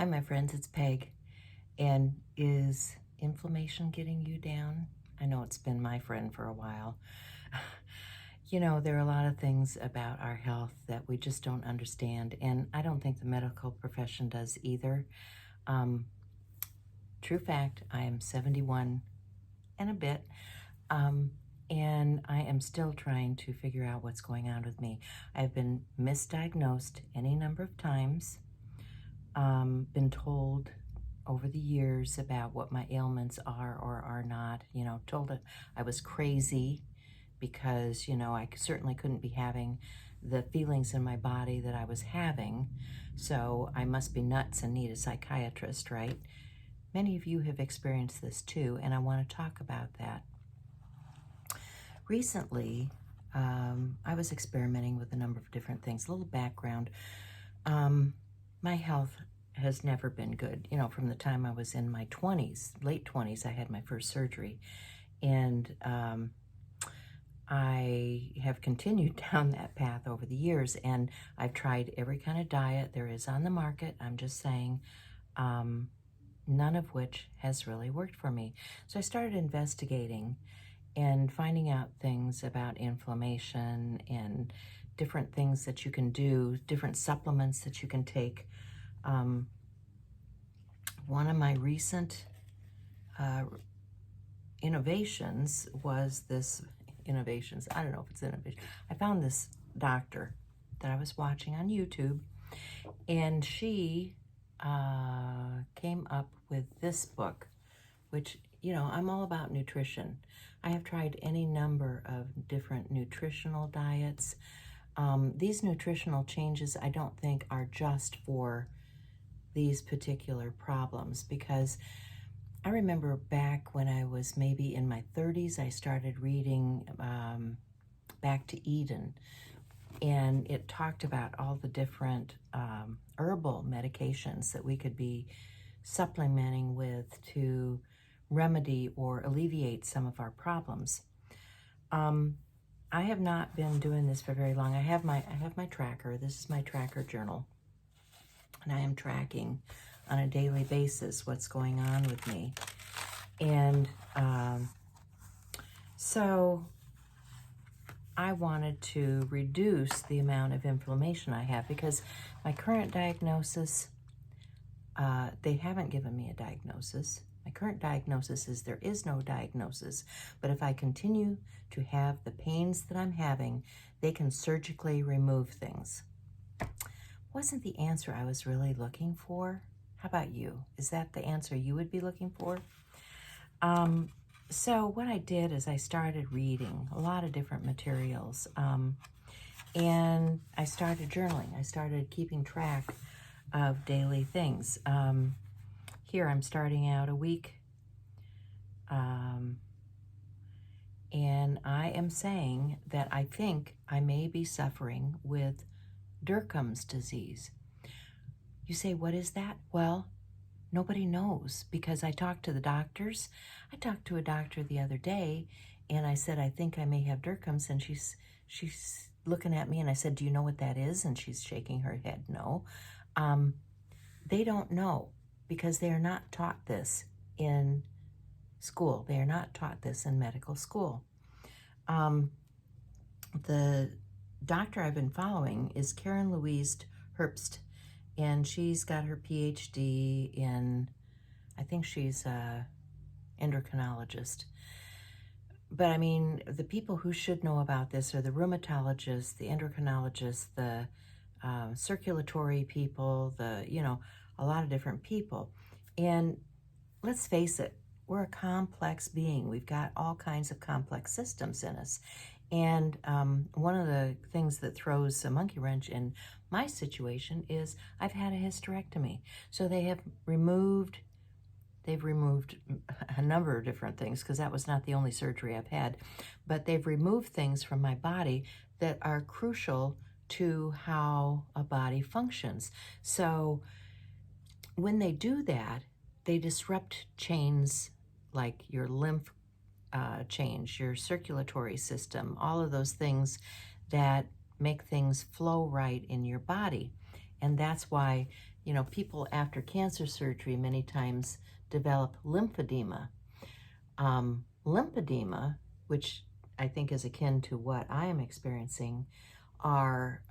Hi, my friends, it's Peg. And is inflammation getting you down? I know it's been my friend for a while. There are a lot of things about our health that we just don't understand, and I don't think the medical profession does either. Um, True fact, I am 71 and a bit, um, and I am still trying to figure out what's going on with me. I've been misdiagnosed any number of times, been told over the years about what my ailments are or are not, told that I was crazy because, I certainly couldn't be having the feelings in my body that I was having. So I must be nuts and need a psychiatrist, right? Many of you have experienced this too, and I want to talk about that. Recently, I was experimenting with a number of different things. A little background. My health has never been good. From the time I was in my 20s, late 20s, I had my first surgery. And I have continued down that path over the years, and I've tried every kind of diet there is on the market. I'm just saying, none of which has really worked for me. So I started investigating and finding out things about inflammation and different things that you can do, different supplements that you can take. One of my recent innovations was this I don't know if it's innovation. I found this doctor that I was watching on YouTube, and she came up with this book, which, I'm all about nutrition. I have tried any number of different nutritional diets. These nutritional changes I don't think are just for these particular problems, because I remember back when I was maybe in my 30s, I started reading Back to Eden, and it talked about all the different herbal medications that we could be supplementing with to remedy or alleviate some of our problems. I have not been doing this for very long. I have my tracker. This is my tracker journal, and I am tracking on a daily basis what's going on with me. And so I wanted to reduce the amount of inflammation I have, because my current diagnosis, they haven't given me a diagnosis. My current diagnosis is there is no diagnosis, but if I continue to have the pains that I'm having, they can surgically remove things. Wasn't the answer I was really looking for? How about you? Is that the answer you would be looking for? So what I did is I started reading a lot of different materials, and I started journaling. I started keeping track of daily things. Here I'm starting out a week, and I am saying that I think I may be suffering with Derkham's disease. You say, what is that? Well, nobody knows, because I talked to the doctors. I talked to a doctor the other day, and I said, I think I may have Derkham's, and she's looking at me, and I said, do you know what that is? And she's shaking her head, no. They don't know, because they are not taught this in school. They are not taught this in medical school. The doctor I've been following is Karen Louise Herbst, and she's got her PhD in, I think she's a endocrinologist. But I mean, the people who should know about this are the rheumatologists, the endocrinologists, the circulatory people, a lot of different people. And let's face it, we're a complex being. We've got all kinds of complex systems in us. And one of the things that throws a monkey wrench in my situation is I've had a hysterectomy. So they've removed a number of different things, because that was not the only surgery I've had, but they've removed things from my body that are crucial to how a body functions. So when they do that, they disrupt chains like your lymph change, your circulatory system, all of those things that make things flow right in your body. And that's why You know, people after cancer surgery many times develop lymphedema. Lymphedema, which I think is akin to what I am experiencing, are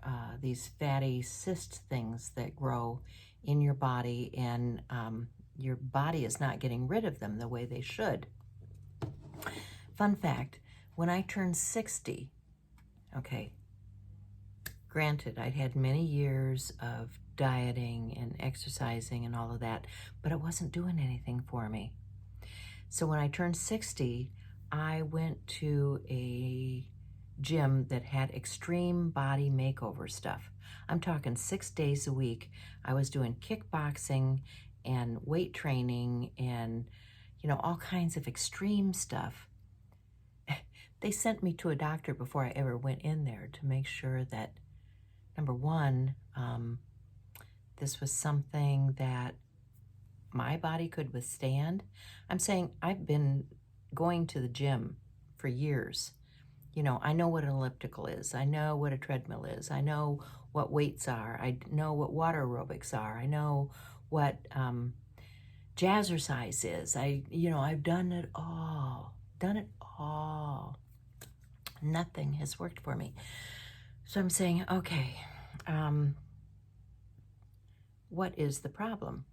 these fatty cyst things that grow in your body, and your body is not getting rid of them the way they should. Fun fact, when I turned 60, okay, granted, I'd had many years of dieting and exercising and all of that, but it wasn't doing anything for me. So when I turned 60, I went to a gym that had extreme body makeover stuff. I'm talking 6 days a week. I was doing kickboxing and weight training and, you know, all kinds of extreme stuff. They sent me to a doctor before I ever went in there to make sure that, number one, this was something that my body could withstand. I'm saying I've been going to the gym for years. You know, I know what an elliptical is. I know what a treadmill is. I know what weights are. I know what water aerobics are. I know what jazzercise is. I've done it all. Nothing has worked for me. So I'm saying, okay, what is the problem?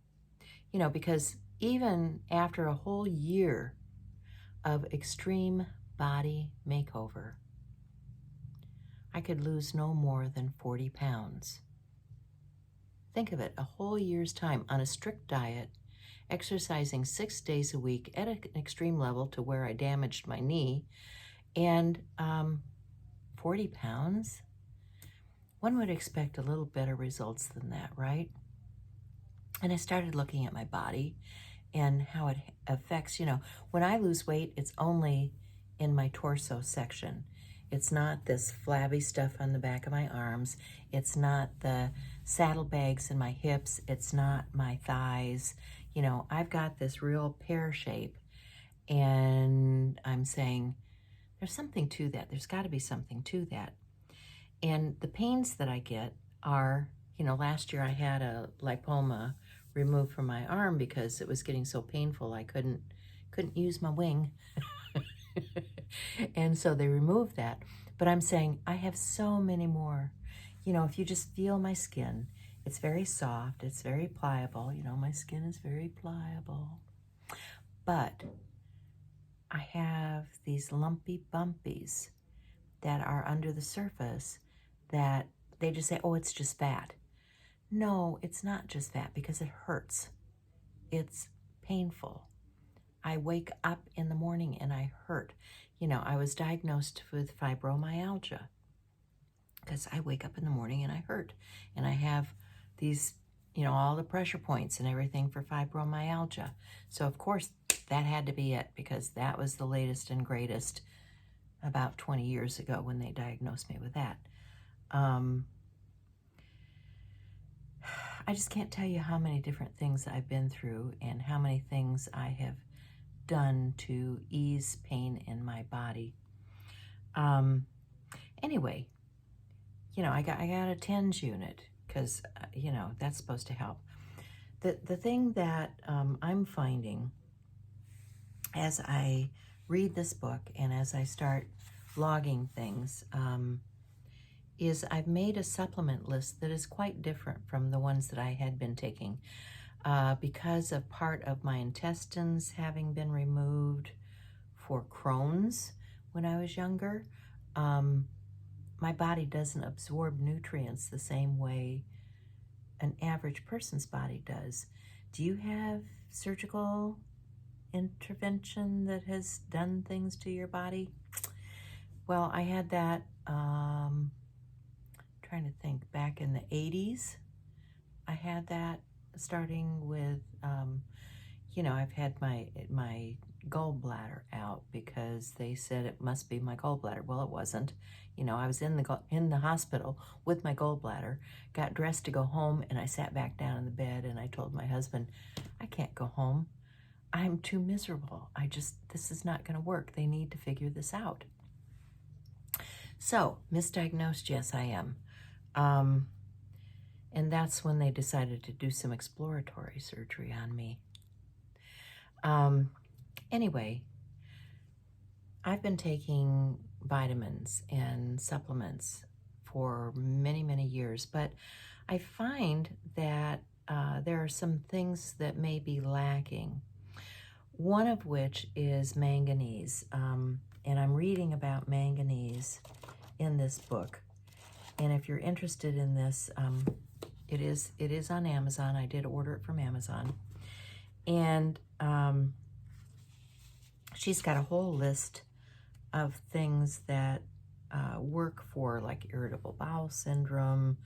You know, because even after a whole year of extreme body makeover, I could lose no more than 40 pounds. Think of it, a whole year's time on a strict diet, exercising 6 days a week at an extreme level to where I damaged my knee, and 40 pounds? One would expect a little better results than that, right? And I started looking at my body and how it affects, you know, when I lose weight, it's only in my torso section. It's not this flabby stuff on the back of my arms. It's not the saddlebags in my hips. It's not my thighs. You know, I've got this real pear shape, and I'm saying there's something to that. There's got to be something to that. And the pains that I get are, you know, last year I had a lipoma removed from my arm because it was getting so painful I couldn't use my wing. And so they removed that. But I'm saying I have so many more. You know, if you just feel my skin, it's very soft, it's very pliable. You know, my skin is very pliable. But I have these lumpy bumpies that are under the surface that they just say, oh, it's just fat. No, it's not just fat, because it hurts. It's painful. I wake up in the morning and I hurt. You know, I was diagnosed with fibromyalgia because I wake up in the morning and I hurt. And I have these, you know, all the pressure points and everything for fibromyalgia. So, of course, that had to be it, because that was the latest and greatest about 20 years ago when they diagnosed me with that. I just can't tell you how many different things I've been through and how many things I have done to ease pain in my body. Anyway, you know, I got a TENS unit because, you know, that's supposed to help. The thing that I'm finding as I read this book and as I start logging things is I've made a supplement list that is quite different from the ones that I had been taking. Because of part of my intestines having been removed for Crohn's when I was younger, my body doesn't absorb nutrients the same way an average person's body does. Do you have surgical intervention that has done things to your body? Well, I had that, trying to think, back in the 80s. I had that starting with, you know, I've had my gallbladder out because they said it must be my gallbladder. Well, it wasn't. You know, I was in the hospital with my gallbladder, got dressed to go home, and I sat back down in the bed and I told my husband, I can't go home. I'm too miserable. This is not going to work. They need to figure this out. So, misdiagnosed, yes, I am. And that's when they decided to do some exploratory surgery on me. Anyway, I've been taking vitamins and supplements for many, many years, but I find that there are some things that may be lacking. One of which is manganese, and I'm reading about manganese in this book. And if you're interested in this, it is on Amazon. I did order it from Amazon, and she's got a whole list of things that work for, like irritable bowel syndrome,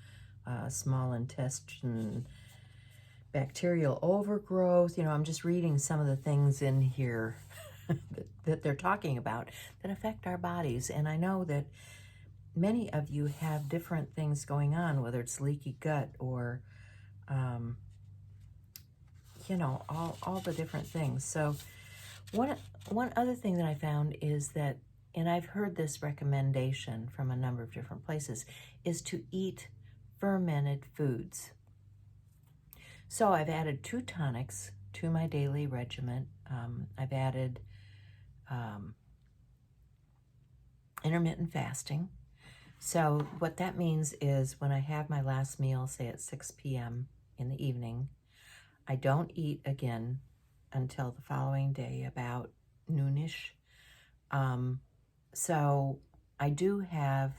small intestine bacterial overgrowth. You know, I'm just reading some of the things in here that they're talking about that affect our bodies. And I know that many of you have different things going on, whether it's leaky gut or, you know, all the different things. So one other thing that I found is that, and I've heard this recommendation from a number of different places, is to eat fermented foods. So I've added 2 tonics to my daily regimen. I've added intermittent fasting. So what that means is when I have my last meal, say at 6 p.m. in the evening, I don't eat again until the following day about noonish. So I do have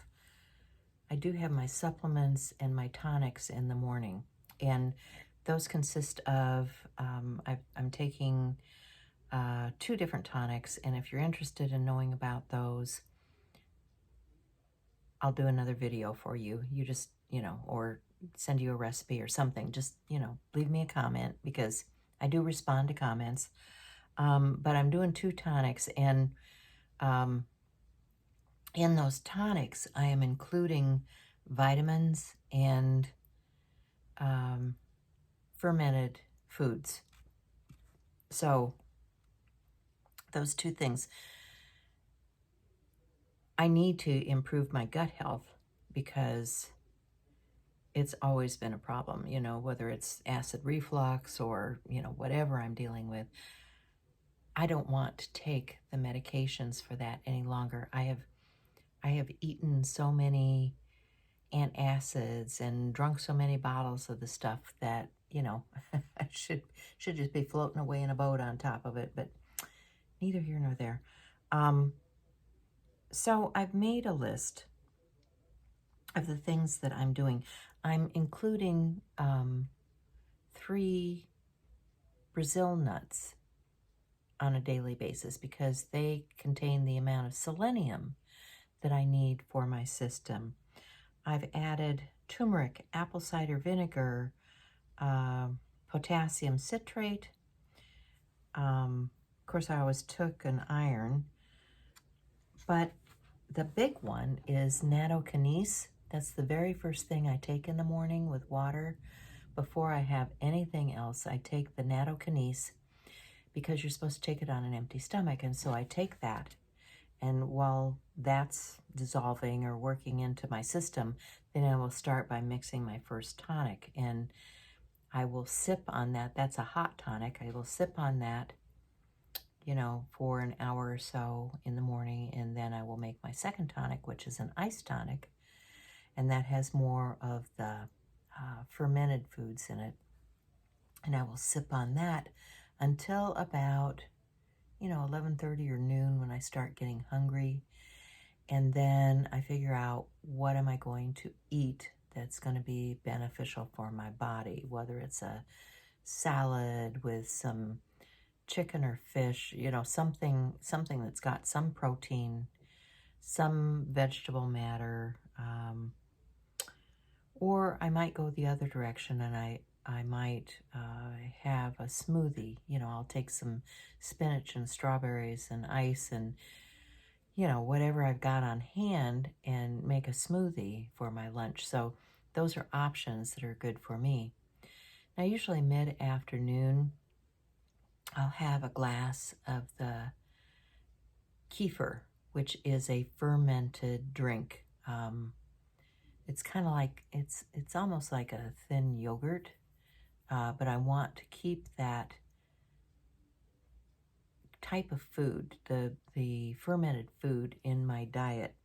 my supplements and my tonics in the morning, and those consist of, I'm taking 2 different tonics, and if you're interested in knowing about those, I'll do another video for you. You just, you know, or send you a recipe or something. Just, you know, leave me a comment because I do respond to comments. But I'm doing 2 tonics, and in those tonics, I am including vitamins and fermented foods. So those 2 things. I need to improve my gut health because it's always been a problem, you know, whether it's acid reflux or, you know, whatever I'm dealing with. I don't want to take the medications for that any longer. I have eaten so many antacids and drunk so many bottles of the stuff that, you know, I should just be floating away in a boat on top of it, but neither here nor there. So I've made a list of the things that I'm doing. I'm including 3 Brazil nuts on a daily basis because they contain the amount of selenium that I need for my system. I've added turmeric, apple cider vinegar, potassium citrate. Of course, I always took an iron, but the big one is nattokinase. That's the very first thing I take in the morning with water. Before I have anything else, I take the nattokinase because you're supposed to take it on an empty stomach. And so I take that. And while that's dissolving or working into my system, then I will start by mixing my first tonic. And I will sip on that. That's a hot tonic. I will sip on that, you know, for an hour or so in the morning. And then I will make my second tonic, which is an iced tonic. And that has more of the fermented foods in it. And I will sip on that until about, you know, 11:30 or noon when I start getting hungry. And then I figure out what am I going to eat that's going to be beneficial for my body, whether it's a salad with some chicken or fish, you know, something that's got some protein, some vegetable matter, or I might go the other direction and I might have a smoothie. You know, I'll take some spinach and strawberries and ice and, you know, whatever I've got on hand and make a smoothie for my lunch. So those are options that are good for me. Now, usually mid-afternoon, I'll have a glass of the kefir, which is a fermented drink. it's kind of like, it's almost like a thin yogurt, but I want to keep that type of food, the fermented food in my diet.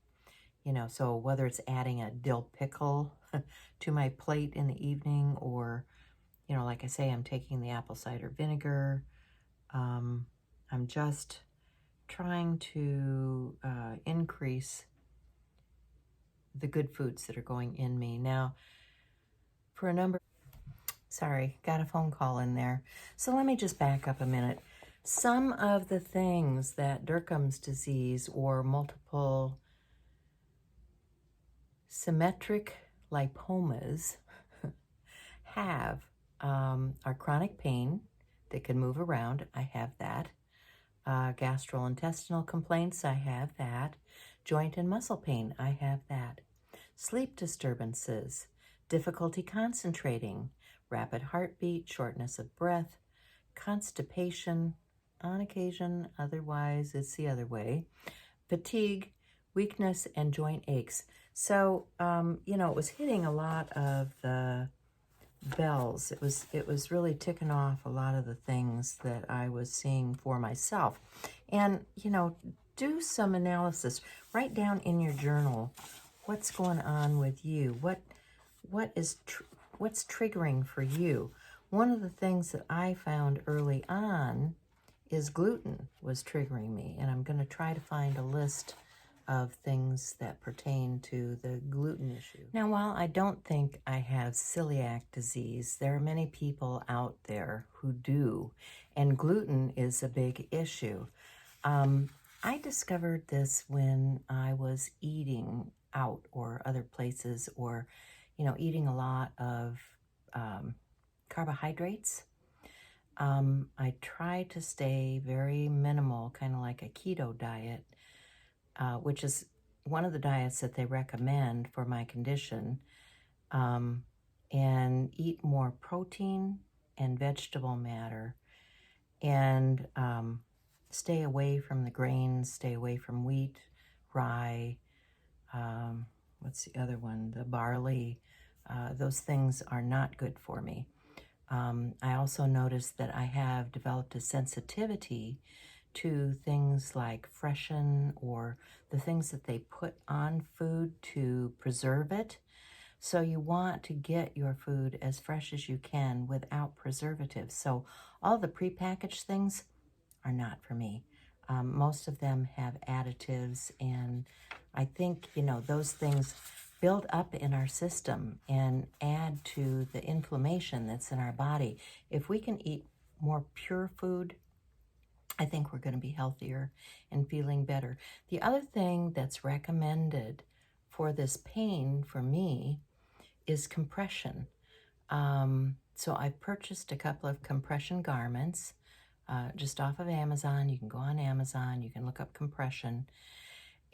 You know, so whether it's adding a dill pickle to my plate in the evening, or, you know, like I say, I'm taking the apple cider vinegar. I'm just trying to increase the good foods that are going in me. Now, for a number, sorry, got a phone call in there. So let me just back up a minute. Some of the things that Derkham's disease or multiple symmetric lipomas have are chronic pain that can move around. I have that. Gastrointestinal complaints, I have that. Joint and muscle pain, I have that. Sleep disturbances, difficulty concentrating, rapid heartbeat, shortness of breath, constipation, on occasion, otherwise it's the other way, fatigue, weakness, and joint aches. So, you know, it was hitting a lot of the bells. It was really ticking off a lot of the things that I was seeing for myself. And, you know, do some analysis. Write down in your journal what's going on with you. What's triggering for you. One of the things that I found early on is gluten was triggering me, and I'm going to try to find a list of things that pertain to the gluten issue. Now, while I don't think I have celiac disease, there are many people out there who do, and gluten is a big issue. I discovered this when I was eating out or other places, or, you know, eating a lot of carbohydrates. I try to stay very minimal, kind of like a keto diet, which is one of the diets that they recommend for my condition, and eat more protein and vegetable matter, and stay away from the grains, stay away from wheat, rye, what's the other one? The barley. Those things are not good for me. I also noticed that I have developed a sensitivity to things like freshen, or the things that they put on food to preserve it. So you want to get your food as fresh as you can without preservatives. So all the prepackaged things are not for me. Most of them have additives, and I think, you know, those things build up in our system and add to the inflammation that's in our body. If we can eat more pure food, I think we're going to be healthier and feeling better. The other thing that's recommended for this pain for me is compression. So I purchased a couple of compression garments just off of Amazon. You can go on Amazon, you can look up compression.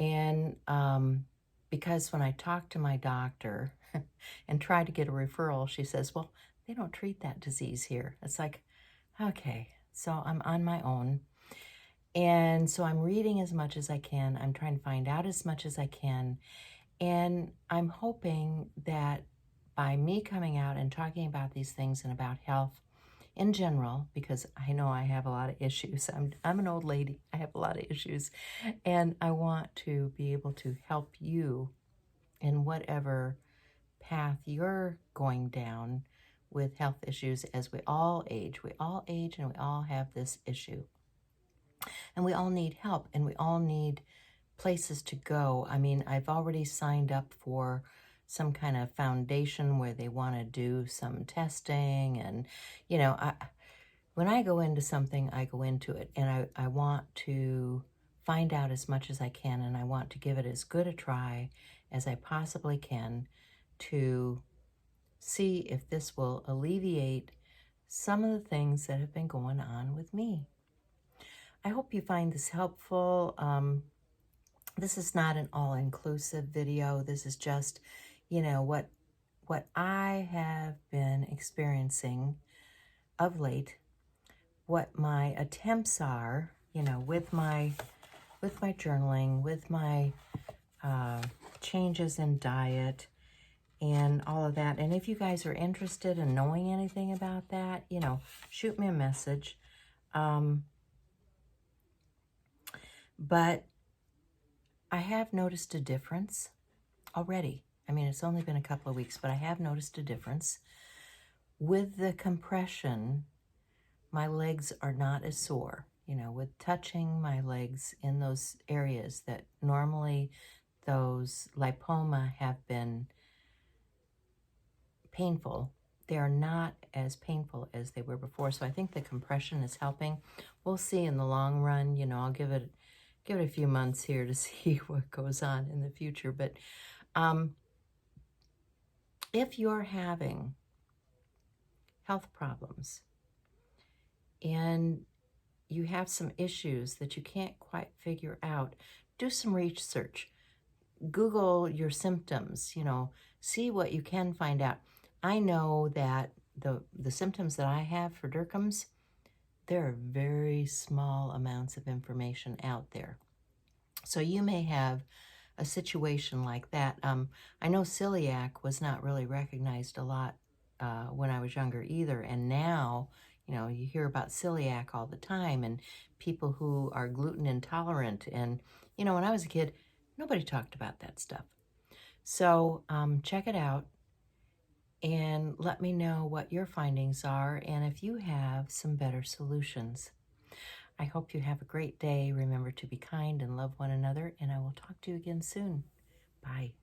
And because when I talked to my doctor and tried to get a referral, she says, well, they don't treat that disease here. It's like, okay, so I'm on my own. And so I'm reading as much as I can. I'm trying to find out as much as I can. And I'm hoping that by me coming out and talking about these things and about health in general, because I know I have a lot of issues. I'm an old lady. I have a lot of issues. And I want to be able to help you in whatever path you're going down with health issues. As we all age and we all have this issue. And we all need help, and we all need places to go. I mean, I've already signed up for some kind of foundation where they want to do some testing. And, you know, when I go into something, I go into it, and I want to find out as much as I can, and I want to give it as good a try as I possibly can to see if this will alleviate some of the things that have been going on with me. I hope you find this helpful. This is not an all-inclusive video. This is just, you know, what I have been experiencing of late, what my attempts are, you know, with my journaling, with my changes in diet, and all of that. And if you guys are interested in knowing anything about that, you know, shoot me a message. But I have noticed a difference already. I mean, it's only been a couple of weeks, but I have noticed a difference. With the compression, my legs are not as sore. You know, with touching my legs in those areas that normally those lipoma have been painful, they are not as painful as they were before. So I think the compression is helping. We'll see in the long run. You know, I'll give it a few months here to see what goes on in the future. But if you're having health problems and you have some issues that you can't quite figure out, do some research. Google your symptoms, you know, see what you can find out. I know that the symptoms that I have for Derkums, there are very small amounts of information out there. So you may have a situation like that. I know celiac was not really recognized a lot when I was younger either. And now, you know, you hear about celiac all the time and people who are gluten intolerant. And, you know, when I was a kid, nobody talked about that stuff. So check it out and let me know what your findings are and if you have some better solutions. I hope you have a great day. Remember to be kind and love one another, and I will talk to you again soon. Bye.